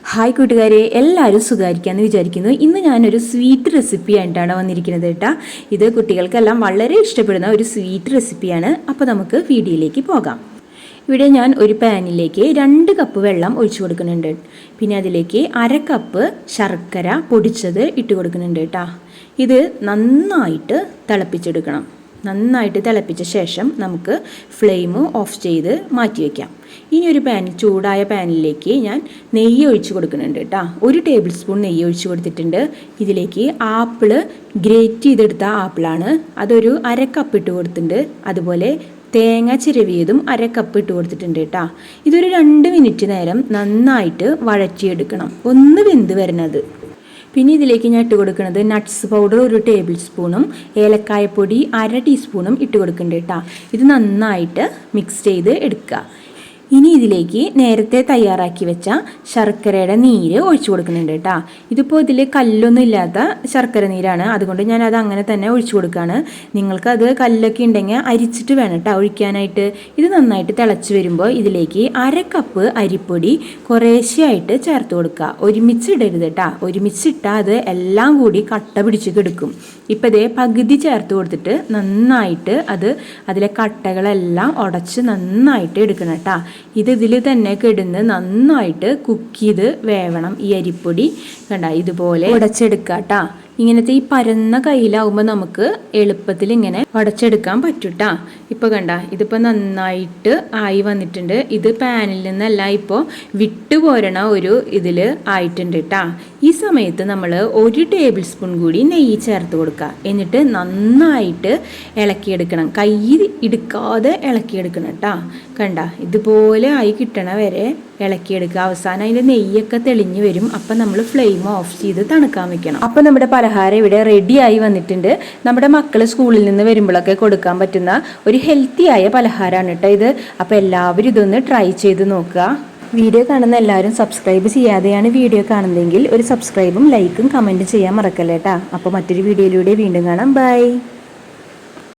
Hi കൂട്ടുകാരെ, എല്ലാവരും സുഖമായിരിക്കാമെന്ന് വിചാരിക്കുന്നു. ഇന്ന് ഞാനൊരു സ്വീറ്റ് റെസിപ്പി ആയിട്ടാണ് വന്നിരിക്കുന്നത് കേട്ടോ. ഇത് കുട്ടികൾക്കെല്ലാം വളരെ ഇഷ്ടപ്പെടുന്ന ഒരു സ്വീറ്റ് റെസിപ്പിയാണ്. അപ്പോൾ നമുക്ക് വീഡിയോയിലേക്ക് പോകാം. ഇവിടെ ഞാൻ ഒരു പാനിലേക്ക് 2 കപ്പ് വെള്ളം ഒഴിച്ചു കൊടുക്കുന്നുണ്ട്. പിന്നെ അതിലേക്ക് 1/2 കപ്പ് ശർക്കര പൊടിച്ചത് ഇട്ട് കൊടുക്കുന്നുണ്ട് കേട്ടോ. ഇത് നന്നായിട്ട് തിളപ്പിച്ചെടുക്കണം. നന്നായിട്ട് തിളപ്പിച്ച ശേഷം നമുക്ക് ഫ്ലെയിം ഓഫ് ചെയ്ത് മാറ്റി വയ്ക്കാം. ഇനി ഒരു ചൂടായ പാനിലേക്ക് ഞാൻ നെയ്യ് ഒഴിച്ച് കൊടുക്കുന്നുണ്ട് കേട്ടോ. 1 ടേബിൾ സ്പൂൺ നെയ്യ് ഒഴിച്ച് കൊടുത്തിട്ടുണ്ട്. ഇതിലേക്ക് ആപ്പിള് ഗ്രേറ്റ് ചെയ്തെടുത്ത ആപ്പിളാണ്, അതൊരു 1/2 കപ്പ് ഇട്ട് കൊടുത്തിട്ടുണ്ട്. അതുപോലെ തേങ്ങ ചിരവിയതും 1/2 കപ്പ് ഇട്ട് കൊടുത്തിട്ടുണ്ട് കേട്ടോ. ഇതൊരു 2 മിനിറ്റ് നേരം നന്നായിട്ട് വഴറ്റിയെടുക്കണം, ഒന്ന് വെന്ത് വരുന്നത്. പിന്നെ ഇതിലേക്ക് ഞാൻ ഇട്ട് കൊടുക്കുന്നത് നട്ട്സ് പൗഡർ 1 ടേബിൾ സ്പൂണും ഏലക്കായപ്പൊടി 1/2 ടീസ്പൂണും ഇട്ട് കൊടുക്കുന്നുണ്ട് കേട്ടോ. ഇത് നന്നായിട്ട് മിക്സ് ചെയ്ത് എടുക്കുക. ഇനി ഇതിലേക്ക് നേരത്തെ തയ്യാറാക്കി വെച്ച ശർക്കരയുടെ നീര് ഒഴിച്ചു കൊടുക്കുന്നുണ്ട് കേട്ടോ. ഇതിപ്പോൾ ഇതിൽ കല്ലൊന്നും ഇല്ലാത്ത ശർക്കര നീരാണ്, അതുകൊണ്ട് ഞാൻ അത് അങ്ങനെ തന്നെ ഒഴിച്ചു കൊടുക്കുകയാണ്. നിങ്ങൾക്കത് കല്ലൊക്കെ ഉണ്ടെങ്കിൽ അരിച്ചിട്ട് വേണം കേട്ടോ ഒഴിക്കാനായിട്ട്. ഇത് നന്നായിട്ട് തിളച്ച് വരുമ്പോൾ ഇതിലേക്ക് 1/2 കപ്പ് അരിപ്പൊടി കുറേശ്ശെയായിട്ട് ചേർത്ത് കൊടുക്കുക. ഒരുമിച്ച് ഇടരുത് കേട്ടോ. ഒരുമിച്ചിട്ടാൽ അത് എല്ലാം കൂടി കട്ട പിടിച്ച് കിടക്കും. ഇപ്പം ഇതേ പകുതി ചേർത്ത് കൊടുത്തിട്ട് നന്നായിട്ട് അതിലെ കട്ടകളെല്ലാം ഉടച്ച് നന്നായിട്ട് എടുക്കണം കേട്ടോ. ഇതിൽ തന്നെ കിടന്ന് നന്നായിട്ട് കുക്ക് ചെയ്ത് വേവണം. ഈ അരിപ്പൊടി കണ്ട ഇതുപോലെ ഉടച്ചെടുക്കുക കേട്ടോ. ഇങ്ങനത്തെ ഈ പരന്ന കയ്യിലാവുമ്പോൾ നമുക്ക് എളുപ്പത്തിൽ ഇങ്ങനെ ഉടച്ചെടുക്കാൻ പറ്റൂട്ടാ. ഇപ്പോൾ കണ്ട ഇതിപ്പോൾ നന്നായിട്ട് ആയി വന്നിട്ടുണ്ട്. ഇത് പാനിൽ നിന്നല്ല ഇപ്പോൾ വിട്ടുപോരണ ഒരു ഇതിൽ ആയിട്ടുണ്ട് കേട്ടോ. ഈ സമയത്ത് നമ്മൾ 1 ടേബിൾ സ്പൂൺ കൂടി നെയ്യ് ചേർത്ത് കൊടുക്കുക. എന്നിട്ട് നന്നായിട്ട് ഇളക്കിയെടുക്കണം, കൈ ഇടുക്കാതെ ഇളക്കിയെടുക്കണം കേട്ടോ. കണ്ട ഇതുപോലെ ആയി കിട്ടണ വരെ ഇളക്കിയെടുക്കുക. അവസാനം അതിൻ്റെ നെയ്യൊക്കെ തെളിഞ്ഞ് വരും. അപ്പം നമ്മൾ ഫ്ലെയിം ഓഫ് ചെയ്ത് തണുക്കാൻ വെക്കണം. അപ്പം നമ്മുടെ പലഹാരം ഇവിടെ റെഡിയായി വന്നിട്ടുണ്ട്. നമ്മുടെ മക്കൾ സ്കൂളിൽ നിന്ന് വരുമ്പോഴൊക്കെ കൊടുക്കാൻ പറ്റുന്ന ഒരു ഹെൽത്തി ആയ പലഹാരമാണ് കേട്ടോ ഇത്. അപ്പോൾ എല്ലാവരും ഇതൊന്ന് ട്രൈ ചെയ്ത് നോക്കുക. വീഡിയോ കാണുന്ന എല്ലാവരും സബ്സ്ക്രൈബ് ചെയ്യാതെയാണ് വീഡിയോ കാണുന്നതെങ്കിൽ ഒരു സബ്സ്ക്രൈബും ലൈക്കും കമൻറ്റും ചെയ്യാൻ മറക്കല്ലേ കേട്ടോ. അപ്പോൾ മറ്റൊരു വീഡിയോയിലൂടെ വീണ്ടും കാണാം. ബൈ.